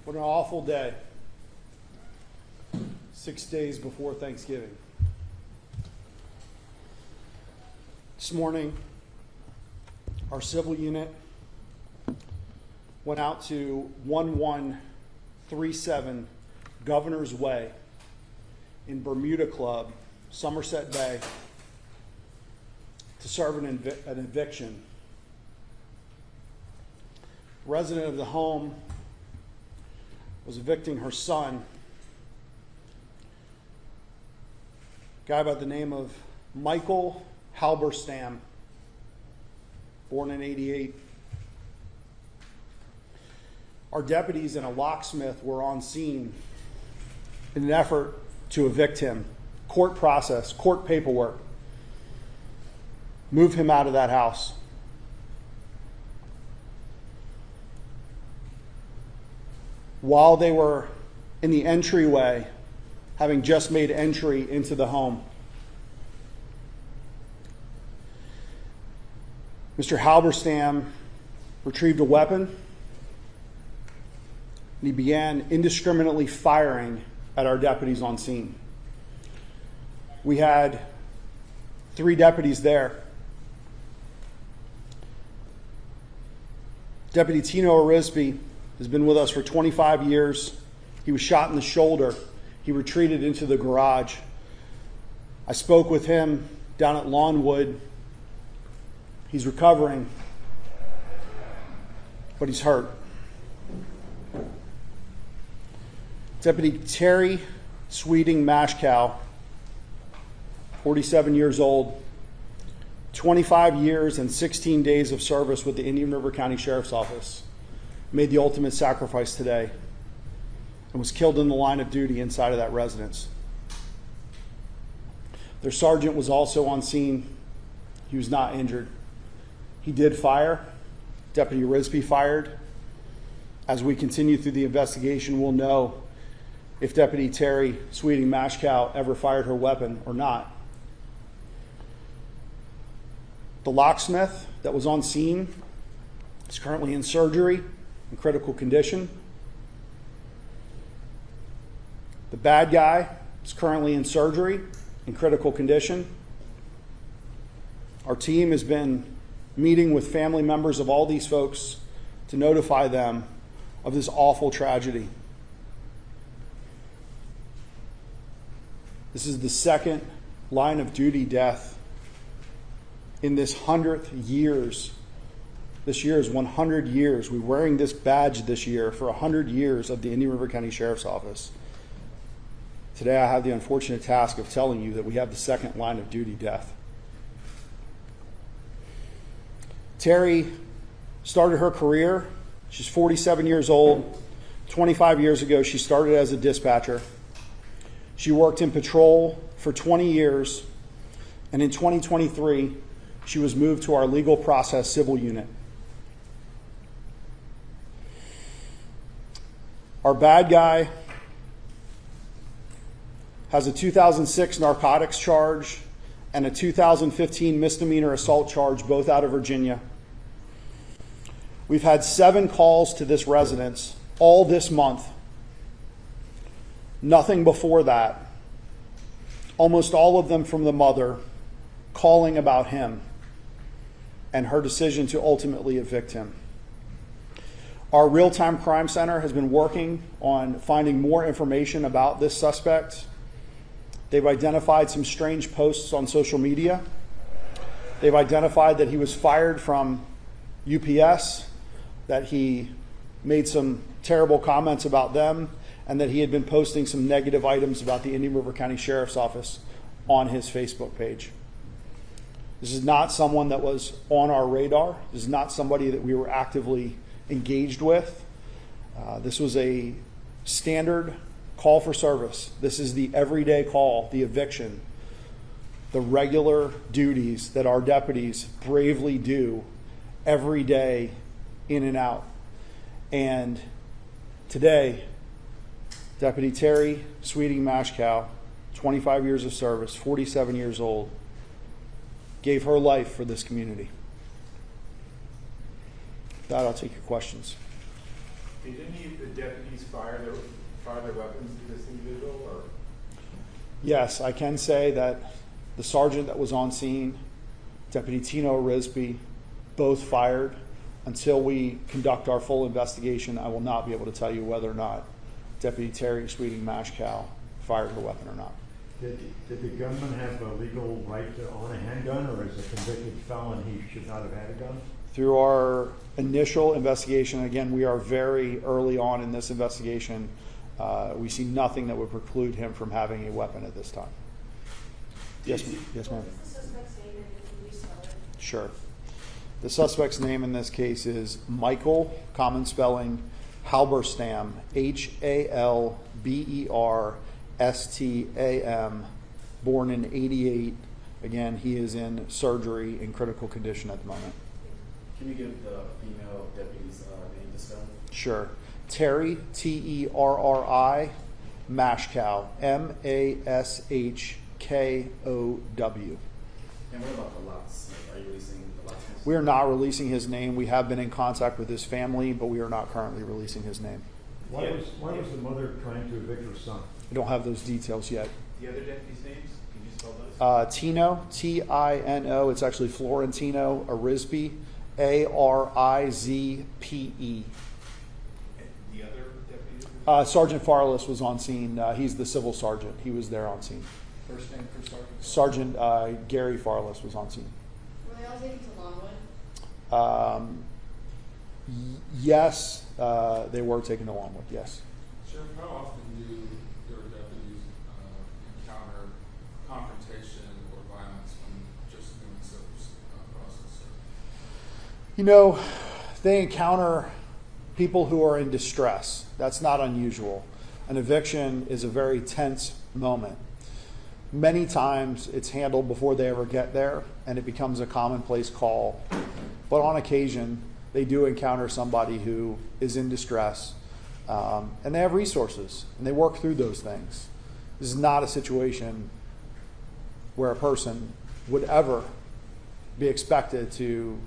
What an awful day. 6 days before Thanksgiving. This morning, our civil unit went out to 1137 Governor's Way in Bermuda Club, Somerset Bay, to serve an eviction. The resident of the home was evicting her son, a guy by the name of Michael Halberstam, born in '88. Our deputies and a locksmith were on scene in an effort to evict him. Court process, court paperwork. Move him out of that house. While they were in the entryway, having just made entry into the home, Mr. Halberstam retrieved a weapon and he began indiscriminately firing at our deputies on scene. We had 3 deputies there. Deputy Tino Arisby has been with us for 25 years. He was shot in the shoulder. He retreated into the garage. I spoke with him down at Lawnwood. He's recovering, but he's hurt. Deputy Terry Sweeting Mashkow, 47 years old, 25 years and 16 days of service with the Indian River County Sheriff's Office, made the ultimate sacrifice today and was killed in the line of duty inside of that residence. Their sergeant was also on scene. He was not injured. He did fire. Deputy Arisby fired. As we continue through the investigation, we'll know if Deputy Terry Sweeting Mashkow ever fired her weapon or not. The locksmith that was on scene is currently in surgery in critical condition. The bad guy is currently in surgery in critical condition. Our team has been meeting with family members of all these folks to notify them of this awful tragedy. This is the second line of duty death in this 100th years. This year is 100 years. We're wearing this badge this year for 100 years of the Indian River County Sheriff's Office. Today I have the unfortunate task of telling you that we have the second line of duty death. Terry started her career. She's 47 years old. 25 years ago, she started as a dispatcher. She worked in patrol for 20 years, and in 2023, she was moved to our legal process civil unit. Our bad guy has a 2006 narcotics charge and a 2015 misdemeanor assault charge, both out of Virginia. We've had 7 calls to this residence all this month. Nothing before that. Almost all of them from the mother calling about him and her decision to ultimately evict him. Our real-time crime center has been working on finding more information about this suspect. They've identified some strange posts on social media. They've identified that he was fired from UPS, that he made some terrible comments about them, and that he had been posting some negative items about the Indian River County Sheriff's Office on his Facebook page. This is not someone that was on our radar. This is not somebody that we were actively engaged with. This was a standard call for service. This is the everyday call, the eviction, the regular duties that our deputies bravely do every day in and out. And today, Deputy Terry Sweeting Mashkow, 25 years of service, 47 years old, gave her life for this community. With that, I'll take your questions. Did any of the deputies fire their weapons at this individual, or? Yes, I can say that the sergeant that was on scene, Deputy Tino Risby, both fired. Until we conduct our full investigation, I will not be able to tell you whether or not Deputy Terry Sweeting Mashkow fired her weapon or not. Did the gunman have a legal right to own a handgun, or as a convicted felon he should not have had a gun? Through our initial investigation, again, we are very early on in this investigation, we see nothing that would preclude him from having a weapon at this time. Yes, yes, ma'am. What is the suspect's name and can you spell it? Sure. The suspect's name in this case is Michael, common spelling, Halberstam, Halberstam, born in '88. Again, he is in surgery in critical condition at the moment. Can you give the female deputy's name to spell? Sure. Terry, Terri, Mashkow, Mashkow. And what about the lots? Like, are you releasing the lots? We are not releasing his name. We have been in contact with his family, but we are not currently releasing his name. Why was the mother trying to evict her son? I don't have those details yet. The other deputies' names? Can you spell those? Tino, Tino. It's actually Florentino Arizpe, Arizpe. The other deputies? Sergeant Farless was on scene. He's the civil sergeant. He was there on scene. First name for sergeant? Sergeant Gary Farless was on scene. Were they all taken to Longwood? Yes, they were taken to Longwood, yes. Sheriff, how often do your deputies encounter confrontation or violence when just doing service process? You know, they encounter people who are in distress. That's not unusual. An eviction is a very tense moment. Many times it's handled before they ever get there, and it becomes a commonplace call. But on occasion, they do encounter somebody who is in distress, and they have resources, and they work through those things. This is not a situation where a person would ever be expected to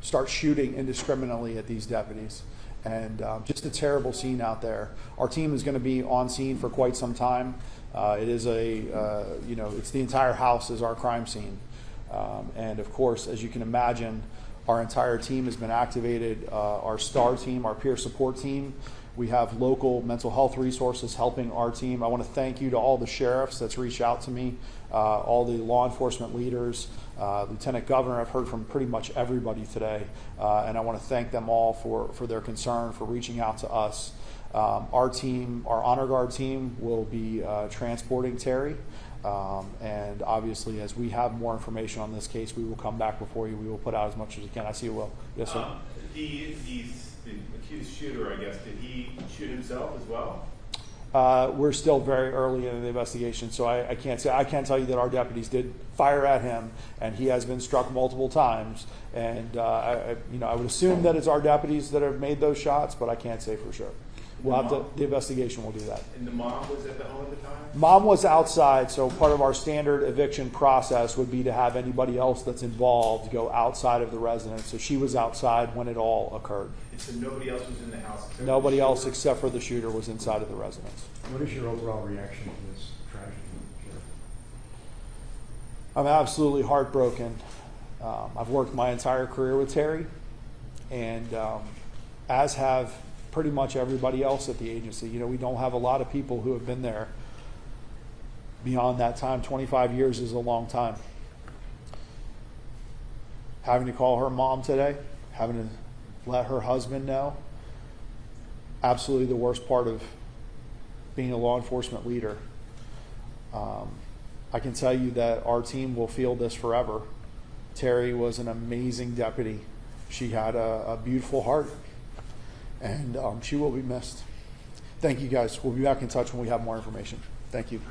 start shooting indiscriminately at these deputies. And just a terrible scene out there. Our team is going to be on scene for quite some time. It is it's the entire house is our crime scene. And of course, as you can imagine, our entire team has been activated. Our STAR team, our peer support team, we have local mental health resources helping our team. I want to thank you to all the sheriffs that's reached out to me, all the law enforcement leaders, Lieutenant Governor. I've heard from pretty much everybody today, and I want to thank them all for their concern, for reaching out to us. Our team, our honor guard team, will be transporting Terry, and obviously as we have more information on this case, we will come back before you. We will put out as much as we can. I see you will. Yes, sir. The accused shooter, I guess, did he shoot himself as well? We're still very early in the investigation, so I can't say. I can tell you that our deputies did fire at him, and he has been struck multiple times. And I would assume that it's our deputies that have made those shots, but I can't say for sure. The investigation will do that. And the mom was at the home at the time? Mom was outside, so part of our standard eviction process would be to have anybody else that's involved go outside of the residence. So she was outside when it all occurred. And so nobody else was in the house? Nobody else except for the shooter was inside of the residence. What is your overall reaction to this tragedy, Sheriff? I'm absolutely heartbroken. I've worked my entire career with Terry, and as have pretty much everybody else at the agency. You know, we don't have a lot of people who have been there beyond that time. 25 years is a long time. Having to call her mom today, having to let her husband know, absolutely the worst part of being a law enforcement leader. I can tell you that our team will feel this forever. Terry was an amazing deputy. She had a beautiful heart, and she will be missed. Thank you, guys. We'll be back in touch when we have more information. Thank you.